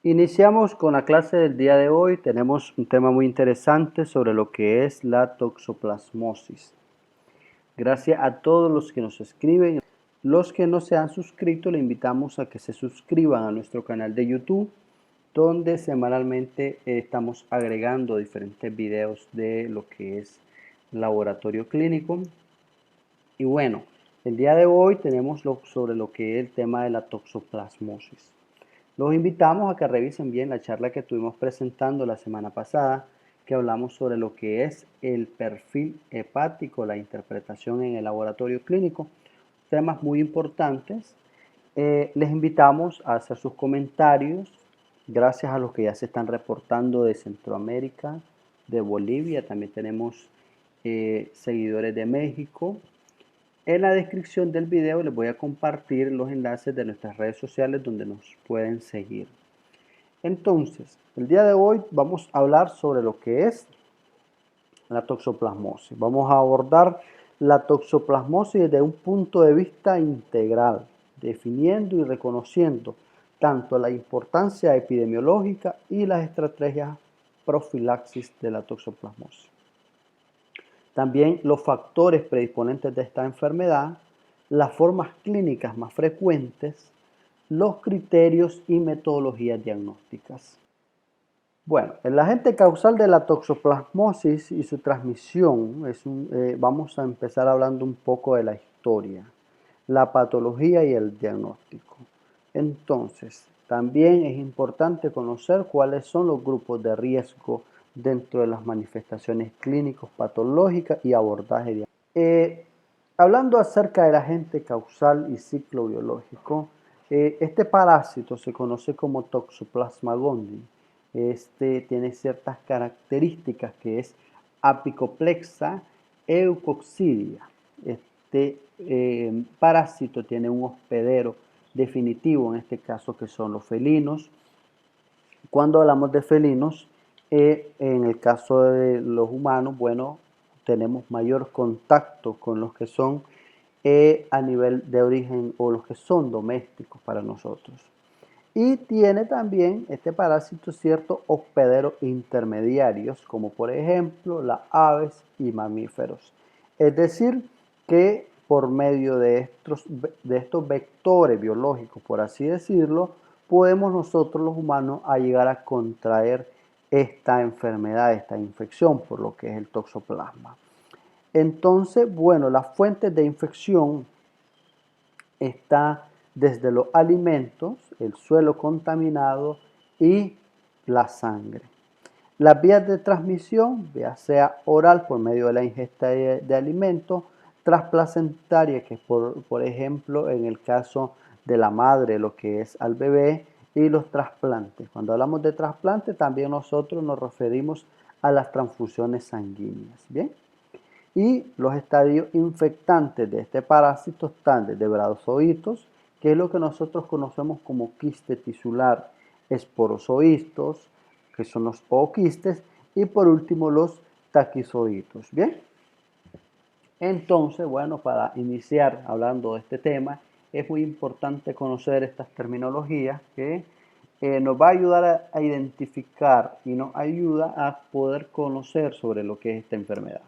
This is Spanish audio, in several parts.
Iniciamos con la clase del día de hoy. Tenemos un tema muy interesante sobre lo que es la toxoplasmosis. Gracias a todos los que nos escriben. Los que no se han suscrito, le invitamos a que se suscriban a nuestro canal de YouTube, donde semanalmente estamos agregando diferentes videos de lo que es laboratorio clínico. Y bueno, el día de hoy tenemos sobre lo que es el tema de la toxoplasmosis. Los invitamos a que revisen bien la charla que estuvimos presentando la semana pasada, que hablamos sobre lo que es el perfil hepático, la interpretación en el laboratorio clínico, temas muy importantes. Les invitamos a hacer sus comentarios, gracias a los que ya se están reportando de Centroamérica, de Bolivia, también tenemos seguidores de México. En la descripción del video les voy a compartir los enlaces de nuestras redes sociales donde nos pueden seguir. Entonces, el día de hoy vamos a hablar sobre lo que es la toxoplasmosis. Vamos a abordar la toxoplasmosis desde un punto de vista integral, definiendo y reconociendo tanto la importancia epidemiológica y las estrategias profilaxis de la toxoplasmosis. También los factores predisponentes de esta enfermedad, las formas clínicas más frecuentes, los criterios y metodologías diagnósticas. Bueno, el agente causal de la toxoplasmosis y su transmisión, vamos a empezar hablando un poco de la historia, la patología y el diagnóstico. Entonces, también es importante conocer cuáles son los grupos de riesgo dentro de las manifestaciones clínicas patológicas y abordaje diagnóstico. Hablando acerca del agente causal y ciclo biológico, este parásito se conoce como Toxoplasma gondii. Este tiene ciertas características que es apicoplexa eucoccidia. Este parásito tiene un hospedero definitivo, en este caso que son los felinos. Cuando hablamos de felinos, en el caso de los humanos, bueno, tenemos mayor contacto con los que son a nivel de origen o los que son domésticos para nosotros. Y tiene también este parásito ciertos hospederos intermediarios, como por ejemplo las aves y mamíferos. Es decir, que por medio de estos vectores biológicos, por así decirlo, podemos nosotros los humanos llegar a contraer esta enfermedad, esta infección, por lo que es el toxoplasma. Entonces, bueno, las fuentes de infección está desde los alimentos, el suelo contaminado y la sangre. Las vías de transmisión, ya sea oral por medio de la ingesta de alimentos, transplacentaria, que es por ejemplo en el caso de la madre, lo que es al bebé, y los trasplantes. Cuando hablamos de trasplantes, también nosotros nos referimos a las transfusiones sanguíneas. ¿Bien? Y los estadios infectantes de este parásito están desde brazoitos, que es lo que nosotros conocemos como quiste tisular, esporozoitos, que son los ooquistes, y por último los taquizoitos. Bien, entonces, bueno, para iniciar hablando de este tema, es muy importante conocer estas terminologías que nos va a ayudar a identificar y nos ayuda a poder conocer sobre lo que es esta enfermedad.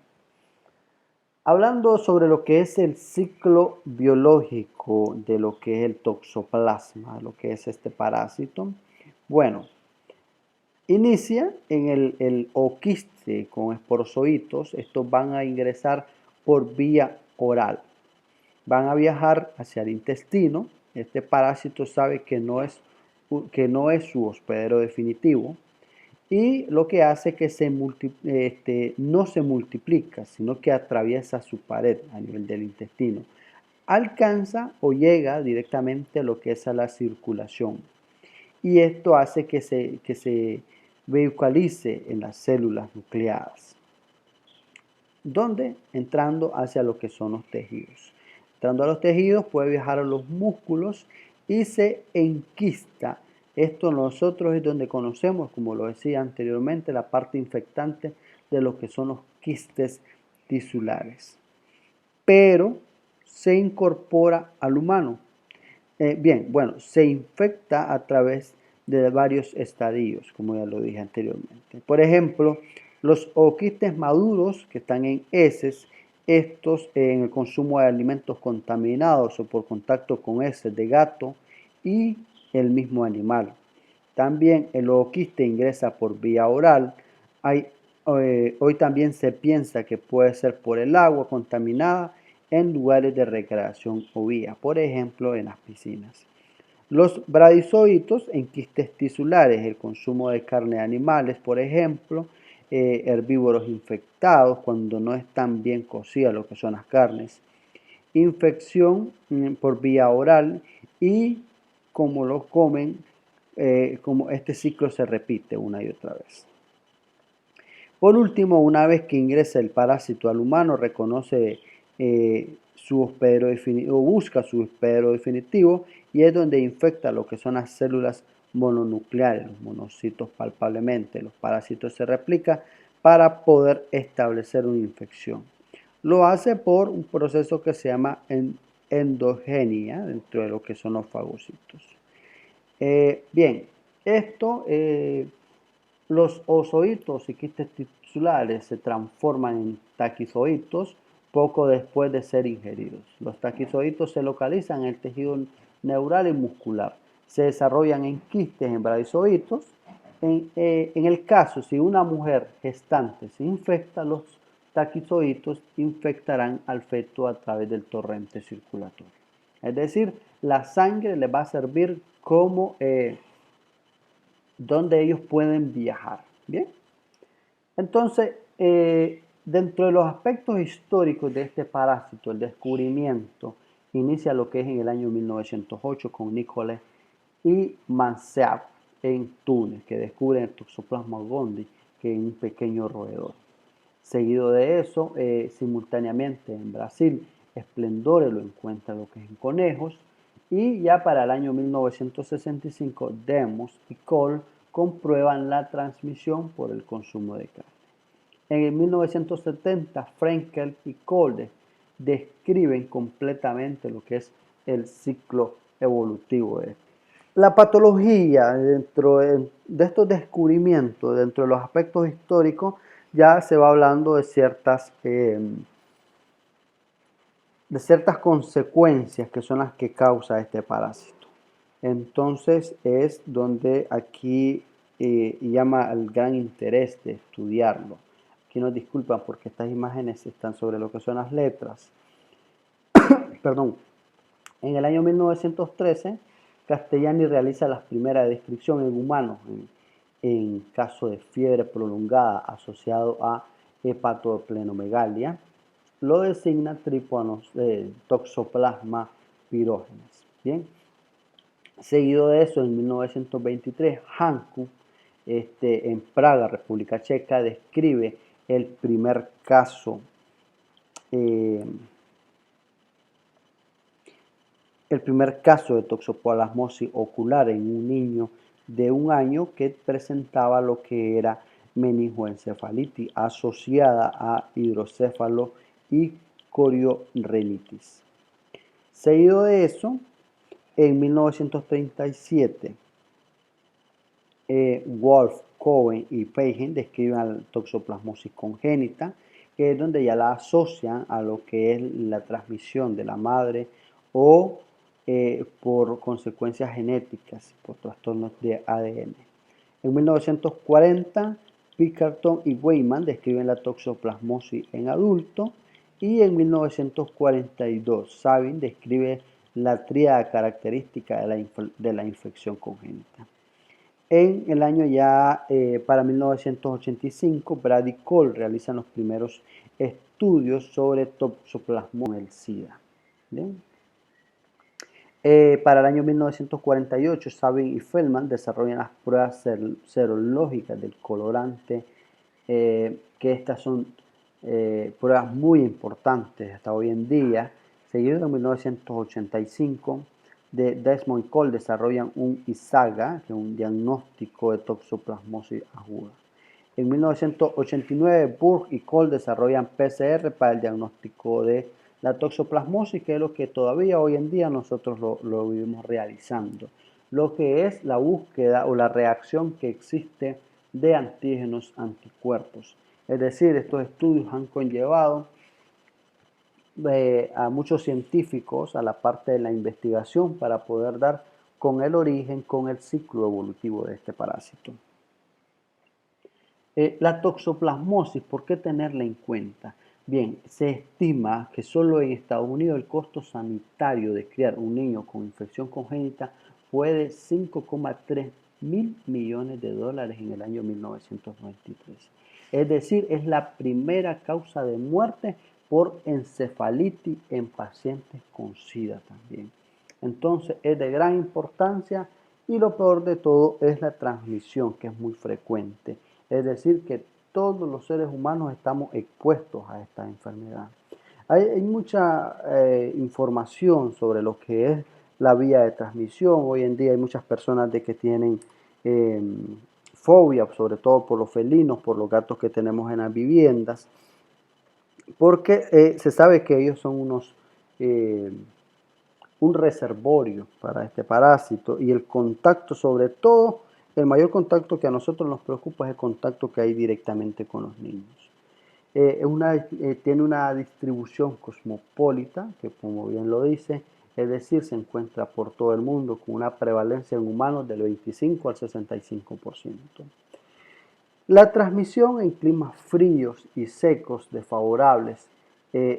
Hablando sobre lo que es el ciclo biológico de lo que es el toxoplasma, lo que es este parásito, bueno, inicia en el oquiste con esporozoitos. Estos van a ingresar por vía oral, van a viajar hacia el intestino. Este parásito sabe que no es su hospedero definitivo, y lo que hace que no se multiplica, sino que atraviesa su pared a nivel del intestino. Alcanza o llega directamente a lo que es a la circulación. Y esto hace que se vehiculice en las células nucleadas, donde entrando hacia lo que son los tejidos. Entrando a los tejidos puede viajar a los músculos y se enquista. Esto nosotros es donde conocemos, como lo decía anteriormente, la parte infectante de lo que son los quistes tisulares. Pero se incorpora al humano. Bien, bueno, se infecta a través de varios estadios, como ya lo dije anteriormente. Por ejemplo, los ooquistes maduros que están en heces, estos en el consumo de alimentos contaminados o por contacto con heces de gato y el mismo animal. También el ooquiste ingresa por vía oral. Hoy también se piensa que puede ser por el agua contaminada en lugares de recreación o vía, por ejemplo en las piscinas. Los bradizoitos en quistes tisulares, el consumo de carne de animales, por ejemplo, herbívoros infectados cuando no están bien cocidas lo que son las carnes, infección por vía oral y como lo comen, como este ciclo se repite una y otra vez. Por último, una vez que ingresa el parásito al humano, reconoce su hospedero definitivo, busca su hospedero definitivo y es donde infecta lo que son las células mononucleares, los monocitos palpablemente. Los parásitos se replican para poder establecer una infección. Lo hace por un proceso que se llama endogenia dentro de lo que son los fagocitos. Bien, esto, los oozoitos y quistes tisulares se transforman en taquizoitos poco después de ser ingeridos. Los taquizoitos se localizan en el tejido neural y muscular. Se desarrollan en quistes en bradizoitos. En el caso, si una mujer gestante se infecta, los taquizoitos infectarán al feto a través del torrente circulatorio. Es decir, la sangre le va a servir como donde ellos pueden viajar. Bien, entonces, dentro de los aspectos históricos de este parásito, el descubrimiento inicia lo que es en el año 1908 con Nicolet y Mansell en Túnez, que descubren el Toxoplasma gondii, que es un pequeño roedor. Seguido de eso, simultáneamente en Brasil, Esplendore lo encuentra lo que es en conejos, y ya para el año 1965, Demos y Cole comprueban la transmisión por el consumo de carne. En el 1970, Frenkel y Cole describen completamente lo que es el ciclo evolutivo de esto. La patología dentro de estos descubrimientos, dentro de los aspectos históricos, ya se va hablando de ciertas consecuencias que son las que causa este parásito. Entonces es donde aquí llama al gran interés de estudiarlo. Aquí nos disculpan porque estas imágenes están sobre lo que son las letras. Perdón. En el año 1913, Castellani realiza la primera descripción en humanos en caso de fiebre prolongada asociado a hepatoplenomegalia. Lo designa Toxoplasma pirogenes. Bien. Seguido de eso, en 1923, Hanku, en Praga, República Checa, describe el primer caso de toxoplasmosis ocular en un niño de 1 año que presentaba lo que era meningoencefalitis asociada a hidrocéfalo y coriorrenitis. Seguido de eso, en 1937, Wolf, Cohen y Pagen describen la toxoplasmosis congénita, que es donde ya la asocian a lo que es la transmisión de la madre o por consecuencias genéticas, por trastornos de ADN. En 1940, Pickerton y Weyman describen la toxoplasmosis en adultos y en 1942, Sabin describe la tríada característica de la infección congénita. En el año ya para 1985, Brad y Cole realizan los primeros estudios sobre toxoplasmosis del SIDA. ¿Bien? Para el año 1948, Sabin y Feldman desarrollan las pruebas serológicas del colorante, que estas son pruebas muy importantes hasta hoy en día. Seguido en 1985, Desmond y Cole desarrollan un ISAGA, que es un diagnóstico de toxoplasmosis aguda. En 1989, Burg y Cole desarrollan PCR para el diagnóstico de la toxoplasmosis, que es lo que todavía hoy en día nosotros lo vivimos realizando. lo que es la búsqueda o la reacción que existe de antígenos anticuerpos. Es decir, estos estudios han conllevado a muchos científicos a la parte de la investigación para poder dar con el origen, con el ciclo evolutivo de este parásito. La toxoplasmosis, ¿por qué tenerla en cuenta? Bien, se estima que solo en Estados Unidos el costo sanitario de criar un niño con infección congénita fue de 5,3 mil millones de dólares en el año 1993. Es decir, es la primera causa de muerte por encefalitis en pacientes con SIDA también. Entonces es de gran importancia y lo peor de todo es la transmisión, que es muy frecuente. Es decir, que todos los seres humanos estamos expuestos a esta enfermedad. Hay mucha información sobre lo que es la vía de transmisión. Hoy en día hay muchas personas de que tienen eh, fobia, sobre todo por los felinos, por los gatos que tenemos en las viviendas, porque se sabe que ellos son un reservorio para este parásito y el contacto, sobre todo, el mayor contacto que a nosotros nos preocupa es el contacto que hay directamente con los niños. Tiene una distribución cosmopolita, que como bien lo dice, es decir, se encuentra por todo el mundo con una prevalencia en humanos del 25 al 65%. La transmisión en climas fríos y secos desfavorables,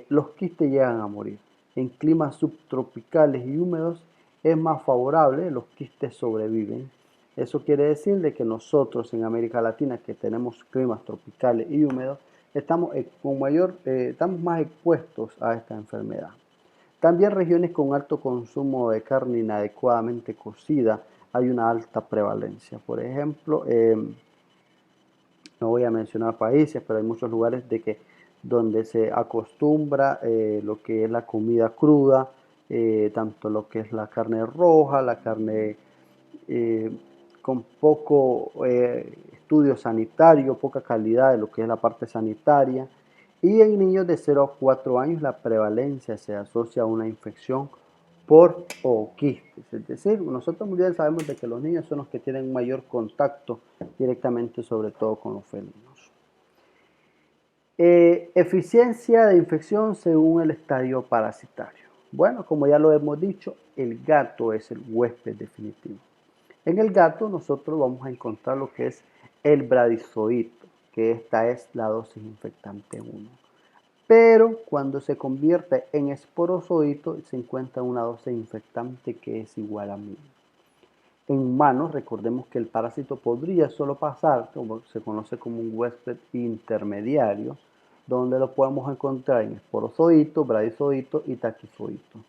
los quistes llegan a morir. En climas subtropicales y húmedos es más favorable, los quistes sobreviven. Eso quiere decir de que nosotros en América Latina, que tenemos climas tropicales y húmedos, estamos más expuestos a esta enfermedad. También regiones con alto consumo de carne inadecuadamente cocida hay una alta prevalencia. Por ejemplo, no voy a mencionar países, pero hay muchos lugares donde se acostumbra lo que es la comida cruda, tanto lo que es la carne roja, la carne eh, con poco estudio sanitario, poca calidad de lo que es la parte sanitaria. Y en niños de 0 a 4 años la prevalencia se asocia a una infección por quistes. Es decir, nosotros muy bien sabemos de que los niños son los que tienen mayor contacto directamente, sobre todo con los felinos. Eficiencia de infección según el estadio parasitario. Bueno, como ya lo hemos dicho, el gato es el huésped definitivo. En el gato nosotros vamos a encontrar lo que es el bradizoito, que esta es la dosis infectante 1. Pero cuando se convierte en esporozoito se encuentra una dosis infectante que es igual a 1000. En humanos, recordemos que el parásito podría solo pasar, como se conoce como un huésped intermediario, donde lo podemos encontrar en esporozoito, bradizoito y taquizoito.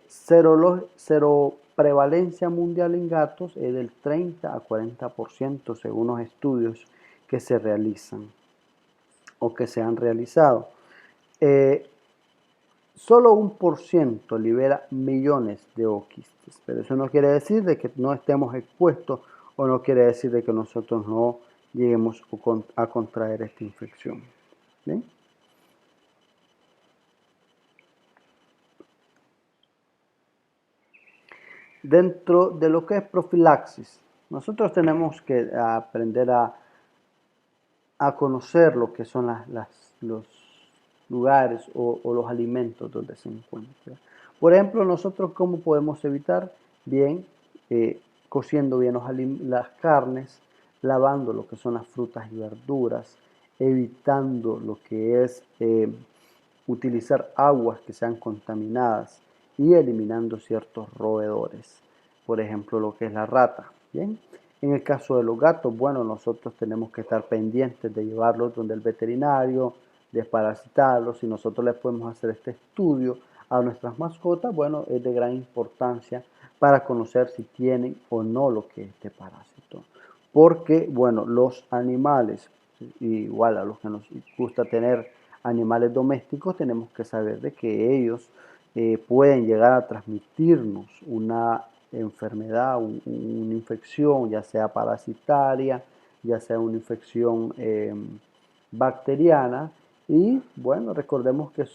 Cero prevalencia mundial en gatos es del 30 a 40% según los estudios que se realizan o que se han realizado. Solo 1% libera millones de oquistes, pero eso no quiere decir de que no estemos expuestos o no quiere decir de que nosotros no lleguemos a contraer esta infección. ¿Bien? Dentro de lo que es profilaxis, nosotros tenemos que aprender a conocer lo que son los lugares o los alimentos donde se encuentra. Por ejemplo, nosotros cómo podemos evitar bien cociendo bien las carnes, lavando lo que son las frutas y verduras, evitando lo que es utilizar aguas que sean contaminadas y eliminando ciertos roedores, por ejemplo lo que es la rata. Bien, en el caso de los gatos, bueno, nosotros tenemos que estar pendientes de llevarlos donde el veterinario, desparasitarlos. Si nosotros les podemos hacer este estudio a nuestras mascotas, bueno, es de gran importancia para conocer si tienen o no lo que es este parásito. Porque, bueno, los animales, igual a los que nos gusta tener animales domésticos, tenemos que saber de que ellos pueden llegar a transmitirnos una enfermedad, una infección, ya sea parasitaria, ya sea una infección bacteriana. Y bueno, recordemos que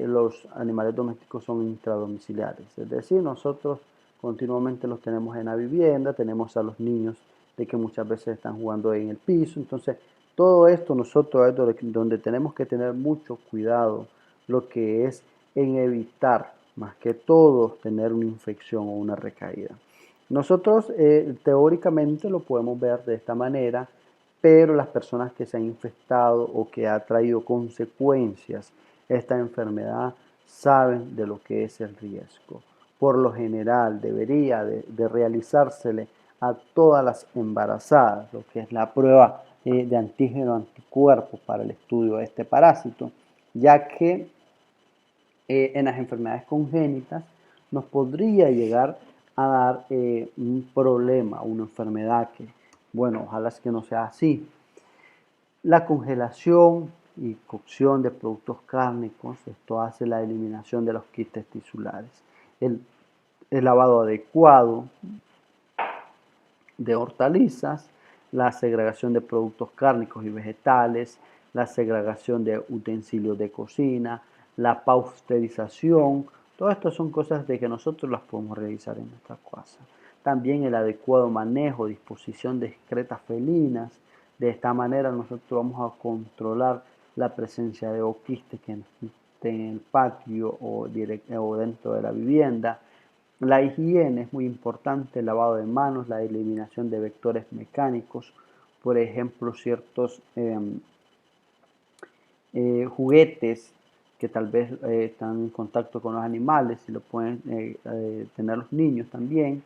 los animales domésticos son intradomiciliares, es decir, nosotros continuamente los tenemos en la vivienda, tenemos a los niños de que muchas veces están jugando en el piso. Entonces, todo esto nosotros es donde tenemos que tener mucho cuidado, lo que es en evitar, más que todo, tener una infección o una recaída. Nosotros teóricamente lo podemos ver de esta manera, pero las personas que se han infectado o que ha traído consecuencias esta enfermedad saben de lo que es el riesgo. Por lo general debería de realizársele a todas las embarazadas, lo que es la prueba de antígeno anticuerpo para el estudio de este parásito, ya que en las enfermedades congénitas nos podría llegar a dar un problema, una enfermedad que, bueno, ojalá es que no sea así. La congelación y cocción de productos cárnicos, esto hace la eliminación de los quistes tisulares. El lavado adecuado de hortalizas, la segregación de productos cárnicos y vegetales, la segregación de utensilios de cocina, la pasteurización, todo esto son cosas de que nosotros las podemos realizar en nuestra casa. También el adecuado manejo, disposición de excretas felinas. De esta manera nosotros vamos a controlar la presencia de oquistes que estén en el patio o dentro de la vivienda. La higiene es muy importante, el lavado de manos, la eliminación de vectores mecánicos, por ejemplo, ciertos juguetes que tal vez están en contacto con los animales y lo pueden tener los niños también.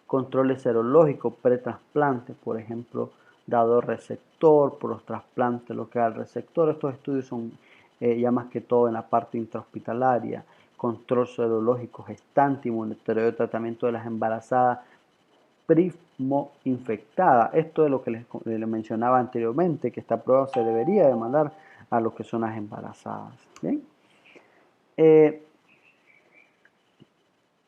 Controles serológicos pretransplante, por ejemplo, dado receptor, por los trasplantes, lo que da el receptor. Estos estudios son ya más que todo en la parte intrahospitalaria. Control serológico gestante y monitoreo de tratamiento de las embarazadas primo infectadas. Esto es lo que les mencionaba anteriormente, que esta prueba se debería de mandar a lo que son las embarazadas. ¿Bien?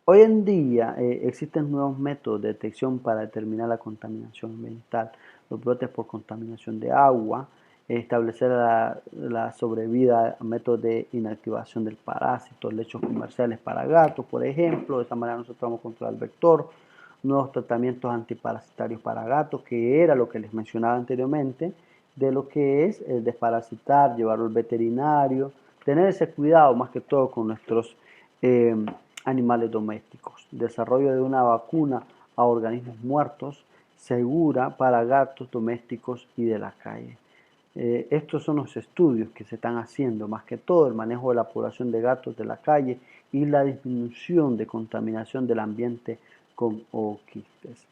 Hoy en día existen nuevos métodos de detección para determinar la contaminación ambiental, los brotes por contaminación de agua, establecer la sobrevida, métodos de inactivación del parásito, lechos comerciales para gatos, por ejemplo. De esta manera nosotros vamos a controlar el vector, nuevos tratamientos antiparasitarios para gatos, que era lo que les mencionaba anteriormente, de lo que es desparasitar, llevarlo al veterinario, tener ese cuidado más que todo con nuestros animales domésticos. Desarrollo de una vacuna a organismos muertos segura para gatos domésticos y de la calle. Estos son los estudios que se están haciendo, más que todo el manejo de la población de gatos de la calle y la disminución de contaminación del ambiente con oquistes.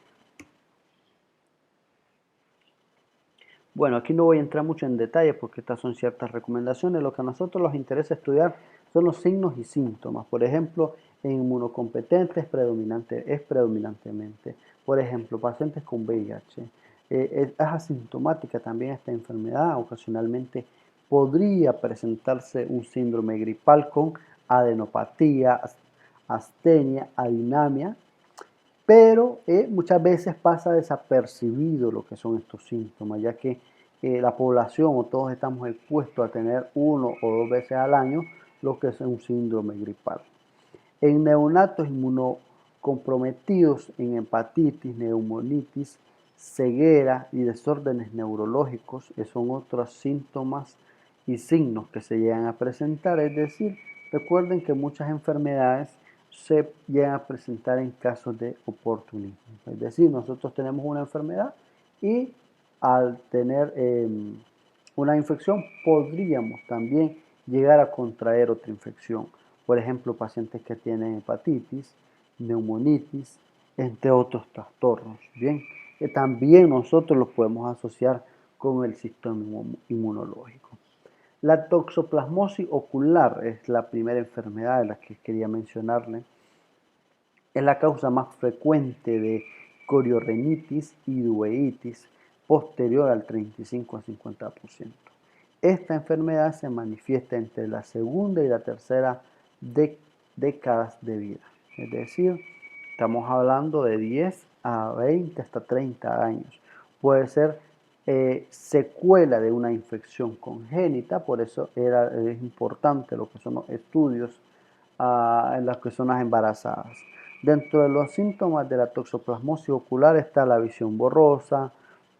Bueno, aquí no voy a entrar mucho en detalle porque estas son ciertas recomendaciones. Lo que a nosotros nos interesa estudiar son los signos y síntomas. Por ejemplo, en inmunocompetentes es predominantemente. Por ejemplo, pacientes con VIH. Es asintomática también esta enfermedad. Ocasionalmente podría presentarse un síndrome gripal con adenopatía, astenia, adinamia, pero muchas veces pasa desapercibido lo que son estos síntomas, ya que la población o todos estamos expuestos a tener 1 o 2 veces al año lo que es un síndrome gripal. En neonatos inmunocomprometidos en hepatitis, neumonitis, ceguera y desórdenes neurológicos, son otros síntomas y signos que se llegan a presentar. Es decir, recuerden que muchas enfermedades se llegan a presentar en casos de oportunismo. Es decir, nosotros tenemos una enfermedad y al tener una infección podríamos también llegar a contraer otra infección. Por ejemplo, pacientes que tienen hepatitis, neumonitis, entre otros trastornos. Bien, que también nosotros los podemos asociar con el sistema inmunológico. La toxoplasmosis ocular es la primera enfermedad de la que quería mencionarle. Es la causa más frecuente de coriorrinitis y uveitis posterior al 35 a 50%. Esta enfermedad se manifiesta entre la segunda y la tercera décadas de vida. Es decir, estamos hablando de 10 a 20 hasta 30 años. Puede ser secuela de una infección congénita, por eso es importante lo que son los estudios en las personas embarazadas. Dentro de los síntomas de la toxoplasmosis ocular está la visión borrosa,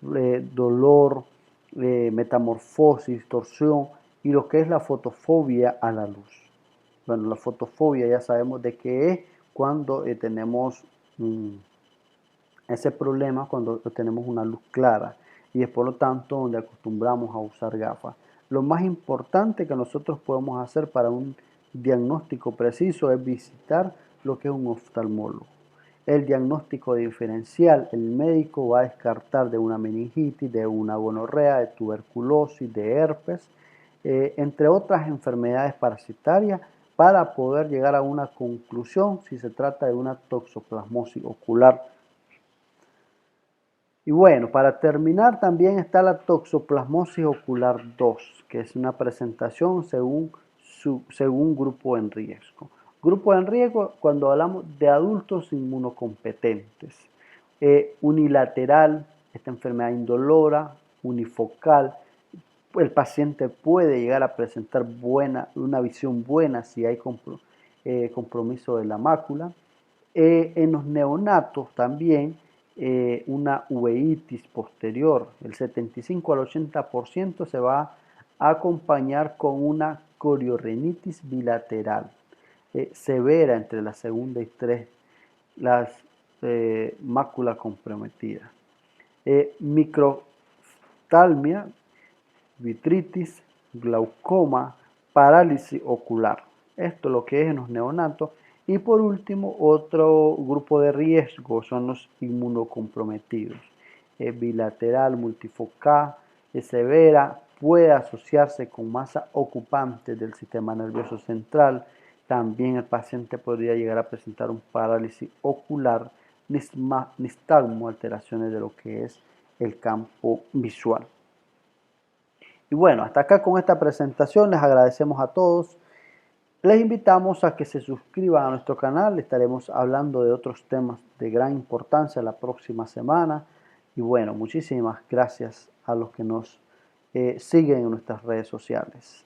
dolor, metamorfosis, torsión y lo que es la fotofobia a la luz. Bueno, la fotofobia ya sabemos de qué es cuando tenemos ese problema, cuando tenemos una luz clara y es por lo tanto donde acostumbramos a usar gafas. Lo más importante que nosotros podemos hacer para un diagnóstico preciso es visitar lo que es un oftalmólogo. El diagnóstico diferencial, el médico va a descartar de una meningitis, de una gonorrea, de tuberculosis, de herpes, entre otras enfermedades parasitarias, para poder llegar a una conclusión si se trata de una toxoplasmosis ocular. Y bueno, para terminar también está la toxoplasmosis ocular 2, que es una presentación según grupo en riesgo. Grupo en riesgo cuando hablamos de adultos inmunocompetentes. Unilateral, esta enfermedad indolora, unifocal. El paciente puede llegar a presentar una visión buena si hay compromiso de la mácula. En los neonatos también una uveitis posterior, el 75 al 80% se va a acompañar con una coriorrinitis bilateral, severa entre la segunda y tres, las máculas comprometidas. Microftalmia, vitritis, glaucoma, parálisis ocular. Esto es lo que es en los neonatos. Y por último, otro grupo de riesgo son los inmunocomprometidos. Bilateral, multifocal, severa, puede asociarse con masa ocupante del sistema nervioso central. También el paciente podría llegar a presentar un parálisis ocular, nistagmo, alteraciones de lo que es el campo visual. Y bueno, hasta acá con esta presentación les agradecemos a todos. Les invitamos a que se suscriban a nuestro canal, estaremos hablando de otros temas de gran importancia la próxima semana. Y bueno, muchísimas gracias a los que nos siguen en nuestras redes sociales.